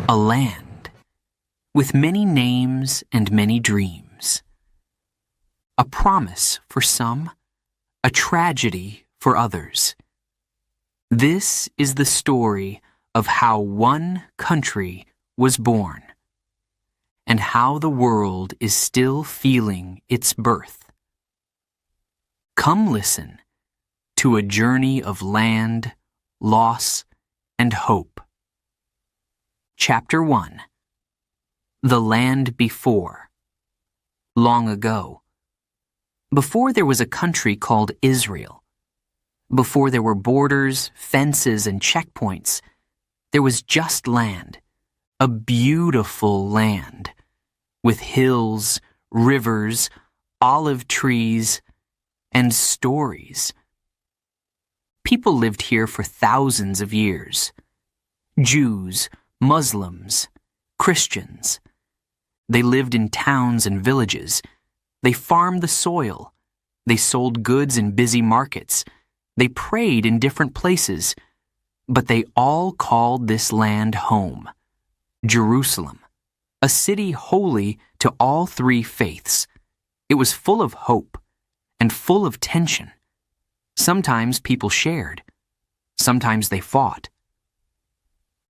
A land with many names and many dreams. A promise for some, a tragedy for others. This is the story of how one country was born and how the world is still feeling its birth. Come listen to a journey of land, loss, and hope. Chapter 1. The Land Before. Long ago. Before there was a country called Israel. Before there were borders, fences, and checkpoints, there was just land. A beautiful land. With hills, rivers, olive trees, and stories. People lived here for thousands of years. Jews, Muslims, Christians. They lived in towns and villages. They farmed the soil. They sold goods in busy markets. They prayed in different places. But they all called this land home. Jerusalem, a city holy to all three faiths. It was full of hope and full of tension. Sometimes people shared. Sometimes they fought.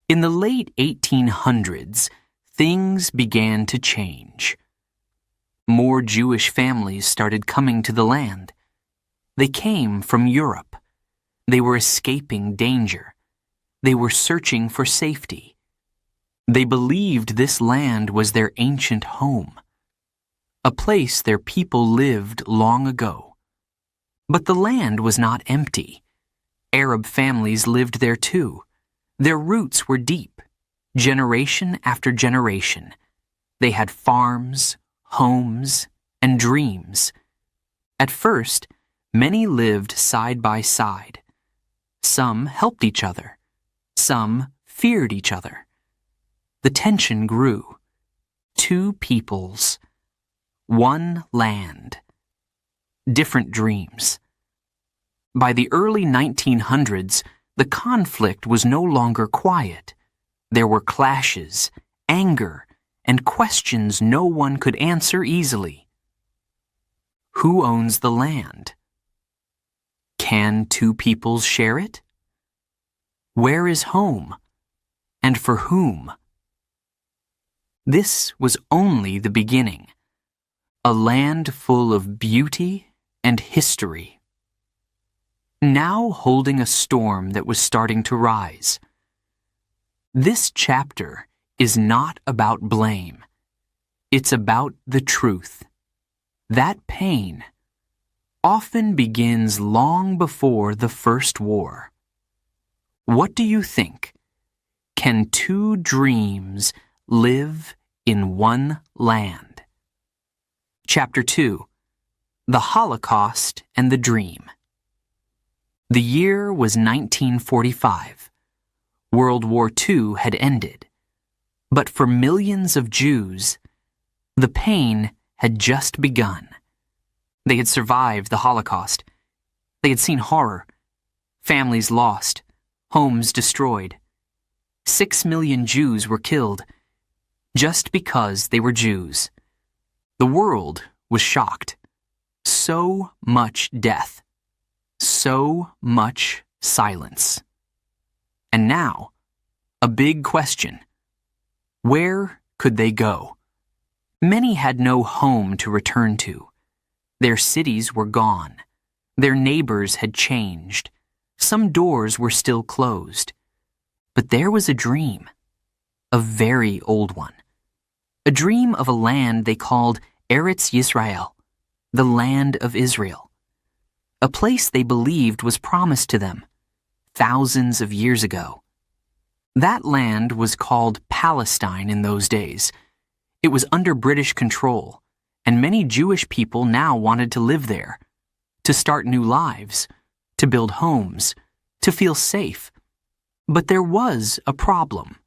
In the late 1800s, things began to change. More Jewish families started coming to the land. They came from Europe. They were escaping danger. They were searching for safety. They believed this land was their ancient home, a place their people lived long ago. But the land was not empty. Arab families lived there too. Their roots were deep, generation after generation. They had farms, homes, and dreams. At first, many lived side by side. Some helped each other. Some feared each other. The tension grew. Two peoples. One land. Different dreams. By the early 1900s, the conflict was no longer quiet. There were clashes, anger, and questions no one could answer easily. Who owns the land? Can two peoples share it? Where is home? And for whom? This was only the beginning. A land full of beauty and history. Now holding a storm that was starting to rise. This chapter is not about blame. It's about the truth. That pain often begins long before the first war. What do you think? Can two dreams live in one land? Chapter 2. The Holocaust and the Dream. The year was 1945. World War II had ended. But for millions of Jews, the pain had just begun. They had survived the Holocaust. They had seen horror, families lost, homes destroyed. 6 million Jews were killed just because they were Jews. The world was shocked. So much death. So much silence. And now, a big question. Where could they go? Many had no home to return to. Their cities were gone. Their neighbors had changed. Some doors were still closed. But there was a dream. A very old one. A dream of a land they called Eretz Yisrael, the land of Israel. A place they believed was promised to them thousands of years ago. That land was called Palestine in those days. It was under British control, and many Jewish people now wanted to live there, to start new lives, to build homes, to feel safe. But there was a problem.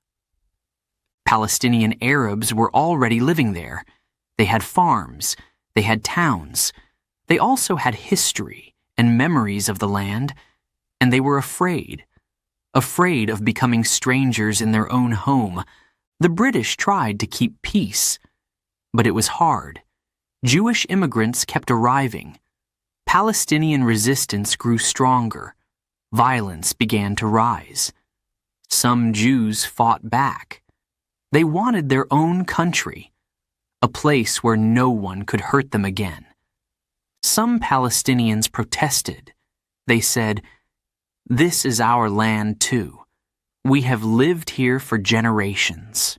Palestinian Arabs were already living there. They had farms, they had towns. They also had history and memories of the land, and they were afraid of becoming strangers in their own home, The British tried to keep peace, but it was hard. Jewish immigrants kept arriving. Palestinian resistance grew stronger. Violence began to rise. Some Jews fought back. They wanted their own country, a place where no one could hurt them again. Some Palestinians protested. They said, "This is our land too. We have lived here for generations."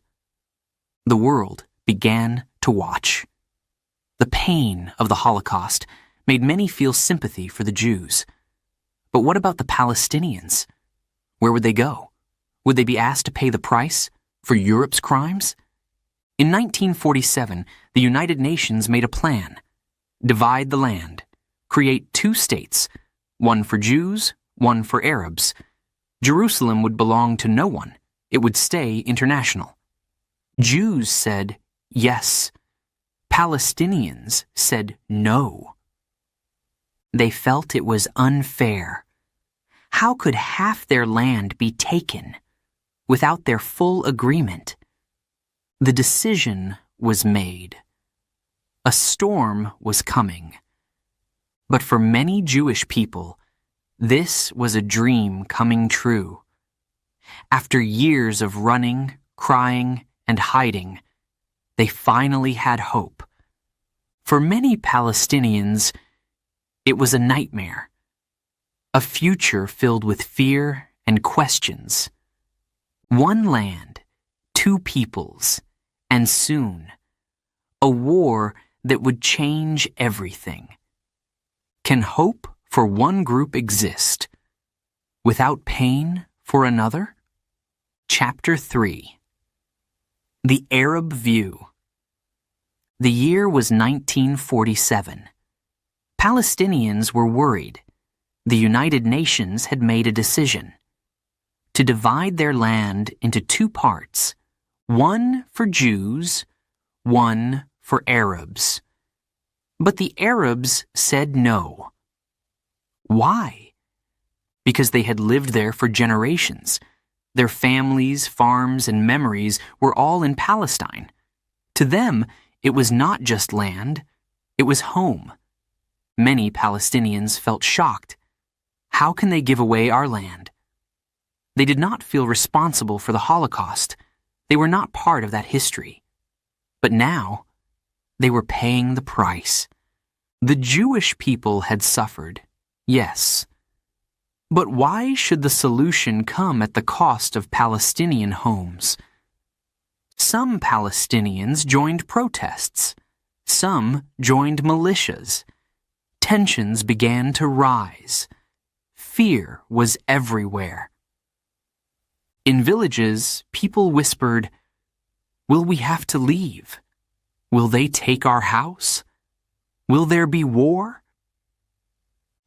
The world began to watch. The pain of the Holocaust made many feel sympathy for the Jews. But what about the Palestinians? Where would they go? Would they be asked to pay the price for Europe's crimes? In 1947, the United Nations made a plan. Divide the land. Create 2 states, one for Jews, one for Arabs. Jerusalem would belong to no one. It would stay international. Jews said yes. Palestinians said no. They felt it was unfair. How could half their land be taken without their full agreement? The decision was made. A storm was coming. But for many Jewish people, this was a dream coming true. After years of running, crying, and hiding, they finally had hope. For many Palestinians, it was a nightmare. A future filled with fear and questions. One land, 2 peoples, and soon, a war that would change everything. Can hope for one group exist without pain for another? Chapter 3. The Arab View. The year was 1947. Palestinians were worried. The United Nations had made a decision to divide their land into 2 parts, one for Jews, one for Arabs. But the Arabs said no. Why? Because they had lived there for generations. Their families, farms, and memories were all in Palestine. To them, it was not just land, it was home. Many Palestinians felt shocked. How can they give away our land? They did not feel responsible for the Holocaust. They were not part of that history. But now, they were paying the price. The Jewish people had suffered, yes. But why should the solution come at the cost of Palestinian homes? Some Palestinians joined protests. Some joined militias. Tensions began to rise. Fear was everywhere. In villages, people whispered, "Will we have to leave? Will they take our house? Will there be war?"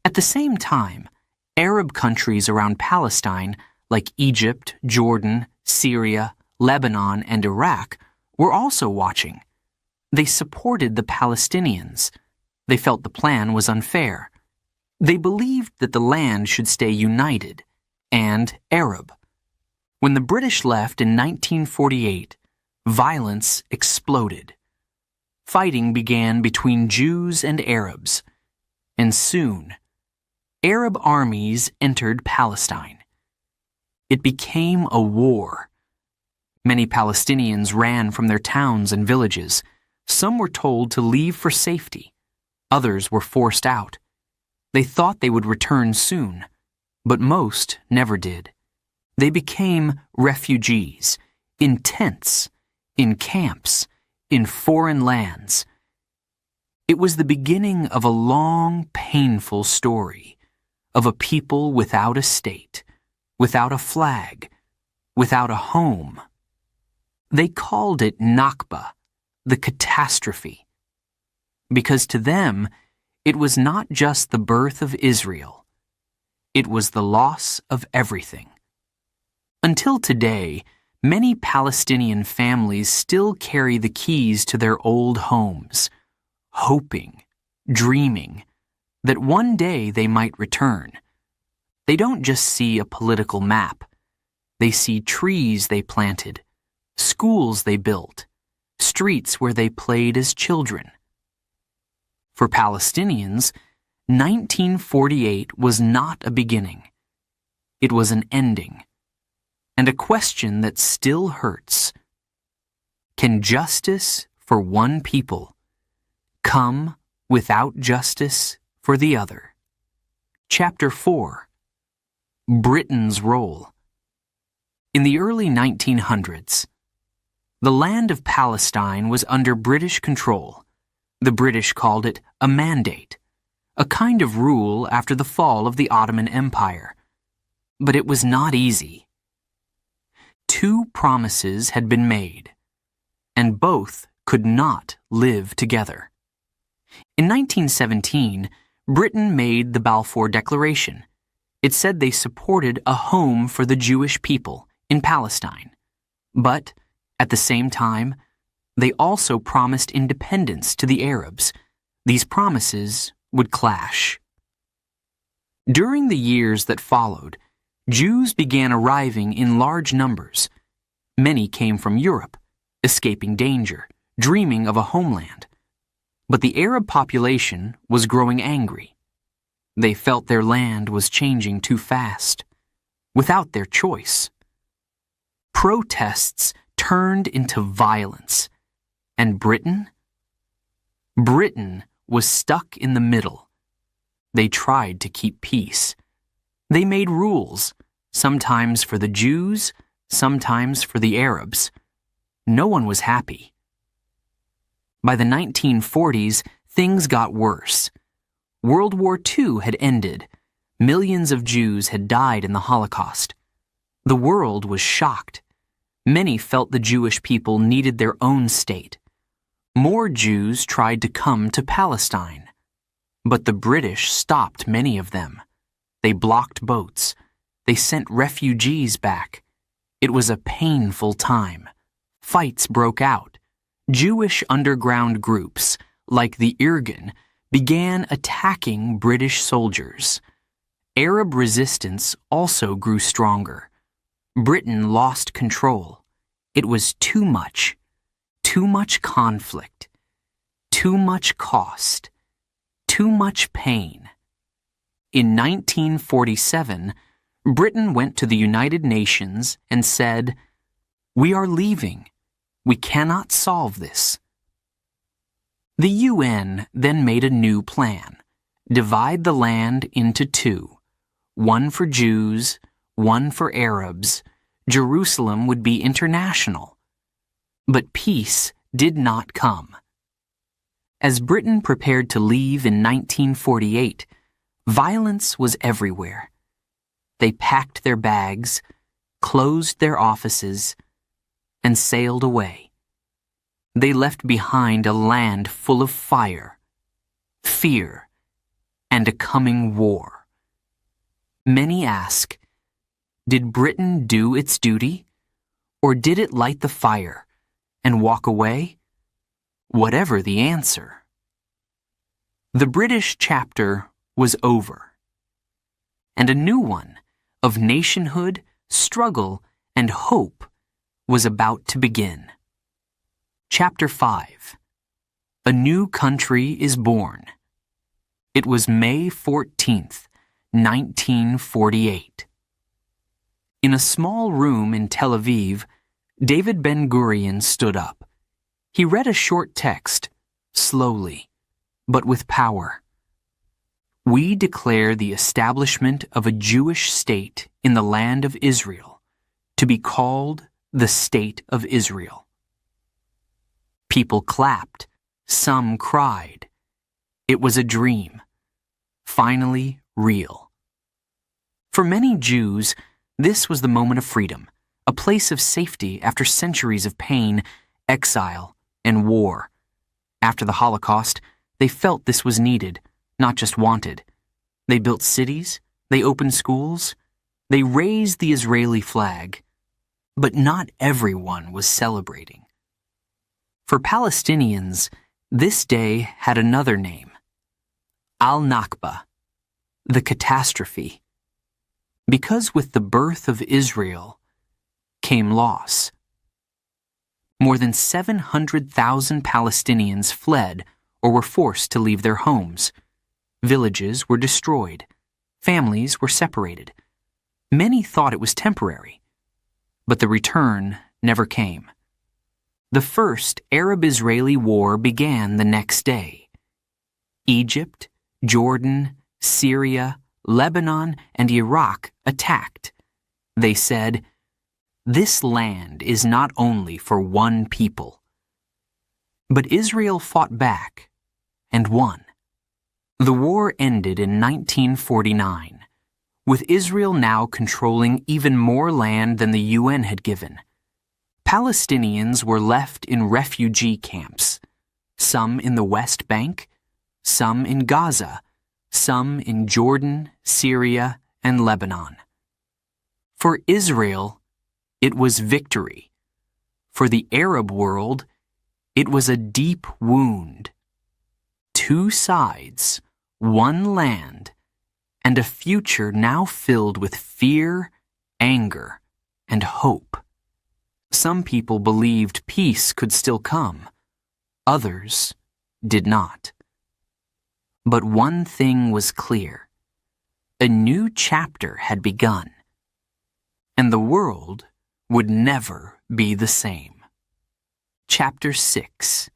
At the same time, Arab countries around Palestine, like Egypt, Jordan, Syria, Lebanon, and Iraq, were also watching. They supported the Palestinians. They felt the plan was unfair. They believed that the land should stay united and Arab. When the British left in 1948, violence exploded. Fighting began between Jews and Arabs, and soon, Arab armies entered Palestine. It became a war. Many Palestinians ran from their towns and villages. Some were told to leave for safety. Others were forced out. They thought they would return soon, but most never did. They became refugees, in tents, in camps, in foreign lands. It was the beginning of a long, painful story, of a people without a state, without a flag, without a home. They called it Nakba, the catastrophe, because to them, it was not just the birth of Israel. It was the loss of everything. Until today, many Palestinian families still carry the keys to their old homes, hoping, dreaming, that one day they might return. They don't just see a political map. They see trees they planted, schools they built, streets where they played as children. For Palestinians, 1948 was not a beginning. It was an ending, and a question that still hurts. Can justice for one people come without justice for the other? Chapter 4. Britain's Role. In the early 1900s, the land of Palestine was under British control. The British called it a mandate, a kind of rule after the fall of the Ottoman Empire. But it was not easy. 2 promises had been made, and both could not live together. In 1917, Britain made the Balfour Declaration. It said they supported a home for the Jewish people in Palestine. But, at the same time, they also promised independence to the Arabs. These promises would clash. During the years that followed, Jews began arriving in large numbers. Many came from Europe, escaping danger, dreaming of a homeland. But the Arab population was growing angry. They felt their land was changing too fast, without their choice. Protests turned into violence. And Britain? Britain was stuck in the middle. They tried to keep peace. They made rules, sometimes for the Jews, sometimes for the Arabs. No one was happy. By the 1940s, things got worse. World War II had ended. Millions of Jews had died in the Holocaust. The world was shocked. Many felt the Jewish people needed their own state. More Jews tried to come to Palestine. But the British stopped many of them. They blocked boats. They sent refugees back. It was a painful time. Fights broke out. Jewish underground groups, like the Irgun, began attacking British soldiers. Arab resistance also grew stronger. Britain lost control. It was too much conflict, too much cost, too much pain. In 1947, Britain went to the United Nations and said, "We are leaving. We cannot solve this." The UN then made a new plan: divide the land into 2, one for Jews, one for Arabs. Jerusalem would be international. But peace did not come. As Britain prepared to leave in 1948, violence was everywhere. They packed their bags, closed their offices, and sailed away. They left behind a land full of fire, fear, and a coming war. Many ask, did Britain do its duty, or did it light the fire and walk away? Whatever the answer. The British chapter was over, and a new one of nationhood, struggle, and hope was about to begin. Chapter 5. A New Country is Born. It was May 14th, 1948. In a small room in Tel Aviv, David Ben-Gurion stood up. He read a short text, slowly, but with power. We declare the establishment of a Jewish state in the land of Israel to be called the State of Israel. People clapped. Some cried. It was a dream, finally real. For many Jews, this was the moment of freedom, a place of safety after centuries of pain, exile, and war. After the Holocaust, they felt this was needed, not just wanted. They built cities, they opened schools, they raised the Israeli flag. But not everyone was celebrating. For Palestinians, this day had another name: Al-Nakba, the catastrophe. Because with the birth of Israel came loss. more than 700,000 Palestinians fled or were forced to leave their homes. Villages were destroyed. Families were separated. Many thought it was temporary, but the return never came. The first Arab-Israeli war began the next day. Egypt, Jordan, Syria, Lebanon, and Iraq attacked. They said, "This land is not only for one people." But Israel fought back and won. The war ended in 1949, with Israel now controlling even more land than the UN had given. Palestinians were left in refugee camps, some in the West Bank, some in Gaza, some in Jordan, Syria, and Lebanon. For Israel, it was victory. For the Arab world, it was a deep wound. Two sides, one land, and a future now filled with fear, anger, and hope. Some people believed peace could still come. Others did not. But one thing was clear. A new chapter had begun, and the world would never be the same. Chapter 6.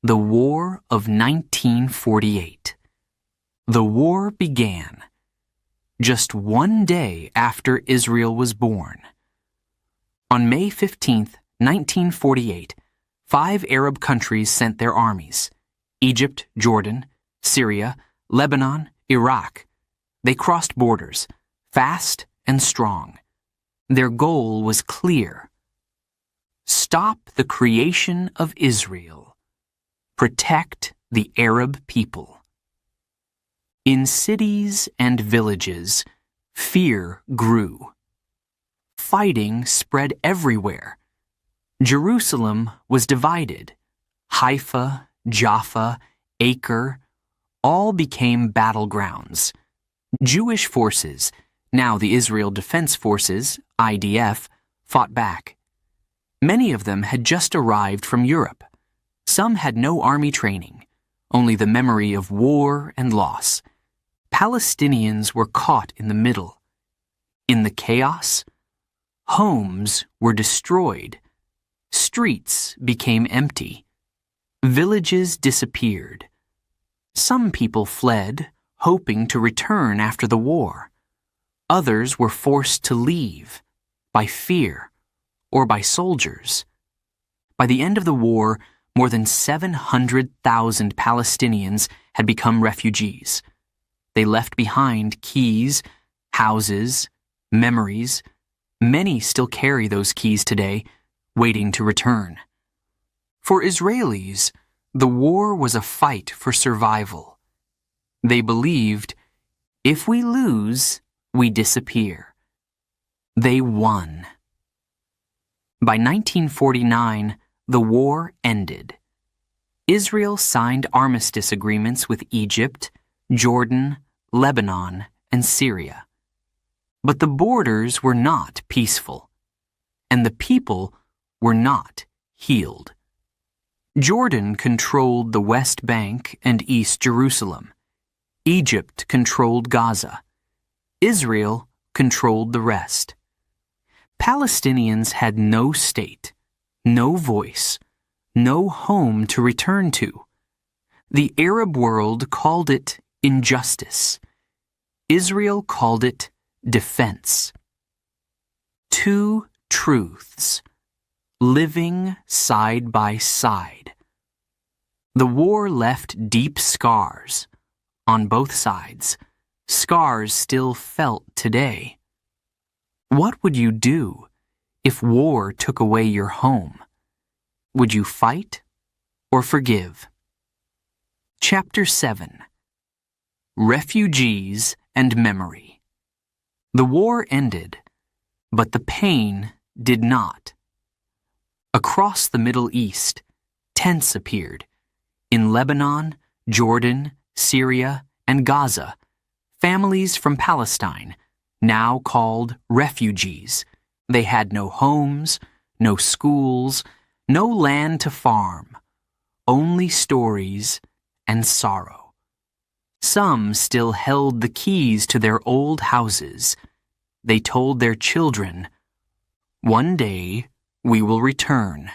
The War of 1948. The war began just one day after Israel was born. On May 15, 1948, 5 Arab countries sent their armies: Egypt, Jordan, Syria, Lebanon, Iraq. They crossed borders, fast and strong. Their goal was clear: stop the creation of Israel. Protect the Arab people. In cities and villages, fear grew. Fighting spread everywhere. Jerusalem was divided. Haifa, Jaffa, Acre, all became battlegrounds. Jewish forces, now the Israel Defense Forces, IDF, fought back. Many of them had just arrived from Europe. Some had no army training, only the memory of war and loss. Palestinians were caught in the middle. In the chaos, homes were destroyed. Streets became empty. Villages disappeared. Some people fled, hoping to return after the war. Others were forced to leave, by fear or by soldiers. By the end of the war, more than 700,000 Palestinians had become refugees. They left behind keys, houses, memories. Many still carry those keys today, waiting to return. For Israelis, the war was a fight for survival. They believed, if we lose, we disappear. They won. By 1949, the war ended. Israel signed armistice agreements with Egypt, Jordan, Lebanon, and Syria. But the borders were not peaceful, and the people were not healed. Jordan controlled the West Bank and East Jerusalem. Egypt controlled Gaza. Israel controlled the rest. Palestinians had no state, no voice, no home to return to. The Arab world called it injustice. Israel called it defense. Two truths, living side by side. The war left deep scars on both sides, scars still felt today. What would you do if war took away your home? Would you fight or forgive? Chapter 7. Refugees and Memory. The war ended, but the pain did not. Across the Middle East, tents appeared. In Lebanon, Jordan, Syria, and Gaza, families from Palestine, now called refugees. They had no homes, no schools, No land to farm, only stories and sorrow. Some still held the keys to their old houses. They told their children, "One day we will return."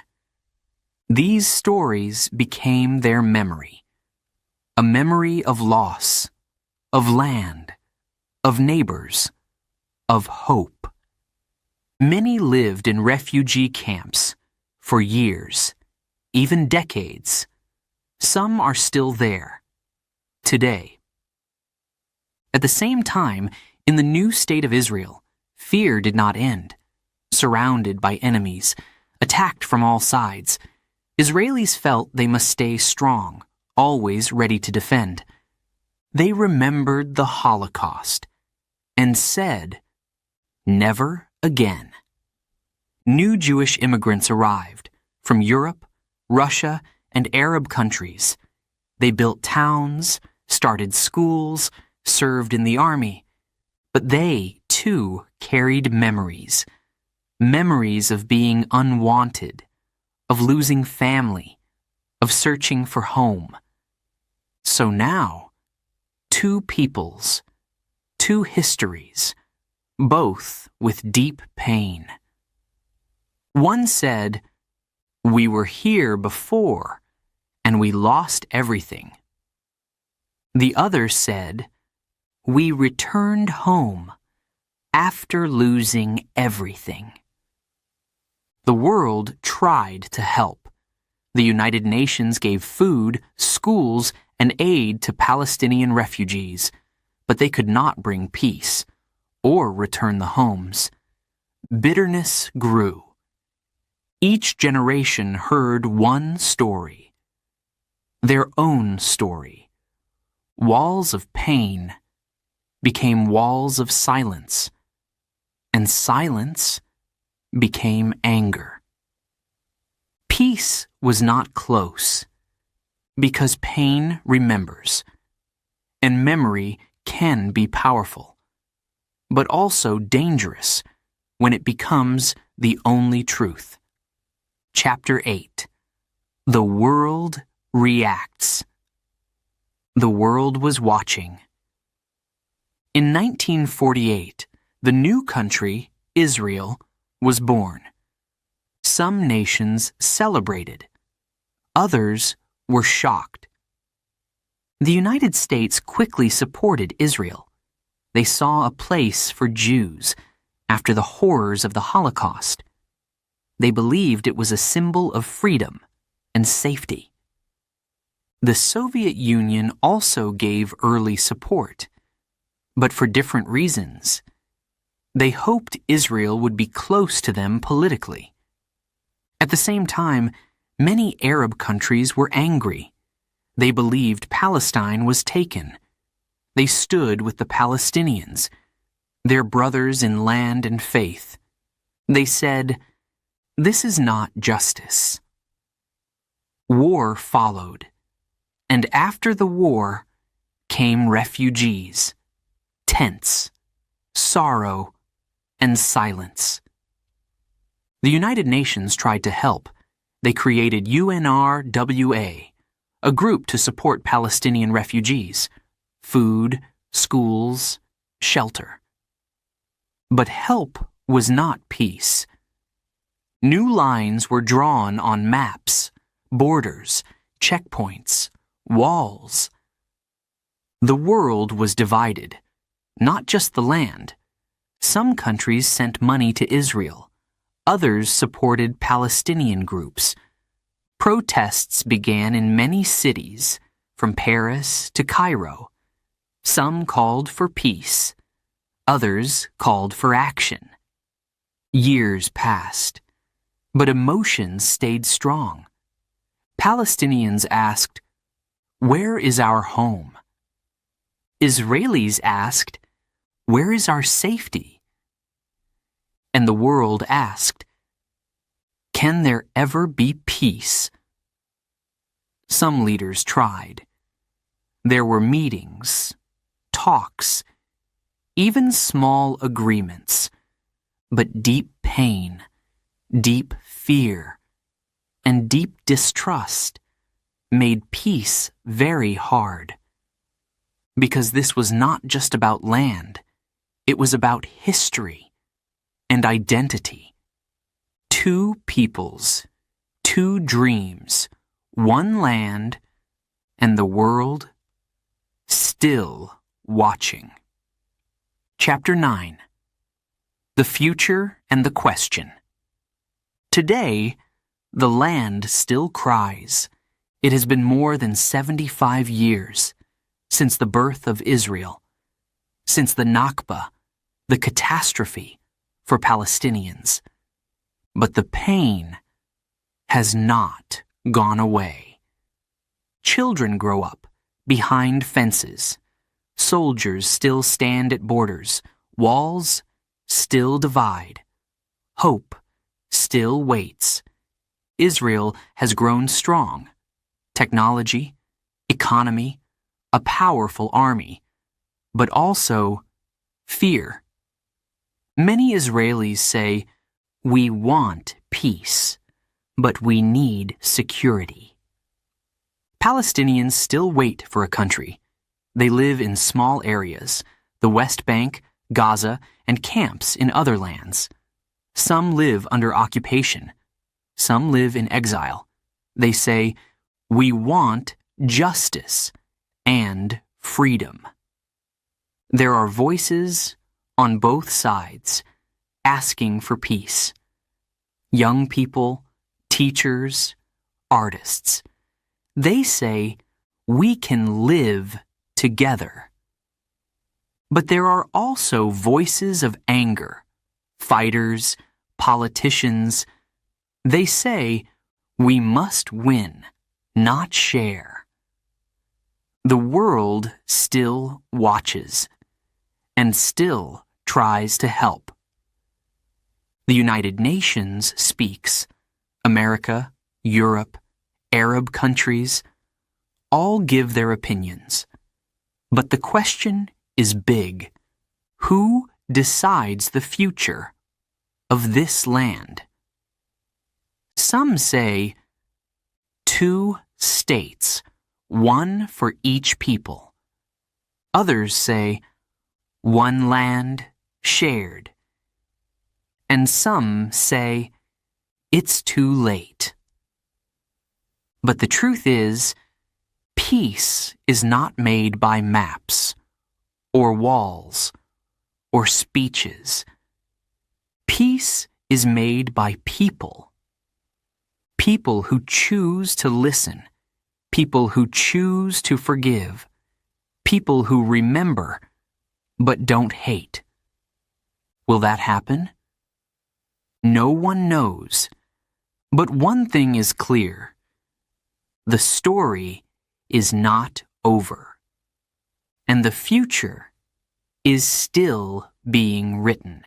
These stories became their memory, a memory of loss, of land, of neighbors, of hope. Many lived in refugee camps for years, even decades. Some are still there, today. At the same time, in the new state of Israel, fear did not end. Surrounded by enemies, attacked from all sides, Israelis felt they must stay strong, always ready to defend. They remembered the Holocaust and said, "Never again." New Jewish immigrants arrived from Europe, Russia, and Arab countries. They built towns, started schools, served in the army. But they, too, carried memories. Memories of being unwanted, of losing family, of searching for home. So now, two peoples, two histories, both with deep pain. One said, "We were here before, and we lost everything." The other said, "We returned home after losing everything." The world tried to help. The United Nations gave food, schools, and aid to Palestinian refugees, but they could not bring peace or return the homes. Bitterness grew. Each generation heard one story, their own story. Walls of pain became walls of silence, and silence became anger. Peace was not close, because pain remembers, and memory can be powerful, but also dangerous when it becomes the only truth. Chapter 8. The World Reacts. The world was watching. In 1948, the new country, Israel, was born. Some nations celebrated. Others were shocked. The United States quickly supported Israel. They saw a place for Jews after the horrors of the Holocaust. They believed it was a symbol of freedom and safety. The Soviet Union also gave early support, but for different reasons. They hoped Israel would be close to them politically. At the same time, many Arab countries were angry. They believed Palestine was taken. They stood with the Palestinians, their brothers in land and faith. They said, "This is not justice." War followed, and after the war came refugees, tents, sorrow, and silence. The United Nations tried to help. They created UNRWA, a group to support Palestinian refugees, food, schools, shelter. But help was not peace. New lines were drawn on maps, borders, checkpoints, walls. The world was divided, not just the land. Some countries sent money to Israel. Others supported Palestinian groups. Protests began in many cities, from Paris to Cairo. Some called for peace. Others called for action. Years passed, but emotions stayed strong. Palestinians asked, "Where is our home?" Israelis asked, "Where is our safety?" And the world asked, "Can there ever be peace?" Some leaders tried. There were meetings, talks, even small agreements, but deep pain, deep fear, and deep distrust made peace very hard. Because this was not just about land, it was about history and identity. Two peoples, two dreams, one land, and the world still watching. Chapter 9. The Future and the Question. Today, the land still cries. It has been more than 75 years since the birth of Israel, since the Nakba, the catastrophe for Palestinians. But the pain has not gone away. Children grow up behind fences. Soldiers still stand at borders. Walls still divide. Hope still waits. Israel has grown strong. Technology, economy, a powerful army, but also fear. Many Israelis say, "We want peace, but we need security." Palestinians still wait for a country. They live in small areas, the West Bank, Gaza, and camps in other lands. Some live under occupation. Some live in exile. They say, "We want justice and freedom." There are voices on both sides asking for peace. Young people, teachers, artists. They say, "We can live together." But there are also voices of anger, fighters, politicians. They say, "We must win, not share." The world still watches and still tries to help. The United Nations speaks. America, Europe, Arab countries, all give their opinions. But the question is big. Who decides the future of this land? Some say 2 states, one for each people. Others say 1 land shared. And some say it's too late. But the truth is, peace is not made by maps, or walls, or speeches. Peace is made by people. People who choose to listen. People who choose to forgive. People who remember, but don't hate. Will that happen? No one knows. But one thing is clear. The story is not over. And the future is still being written.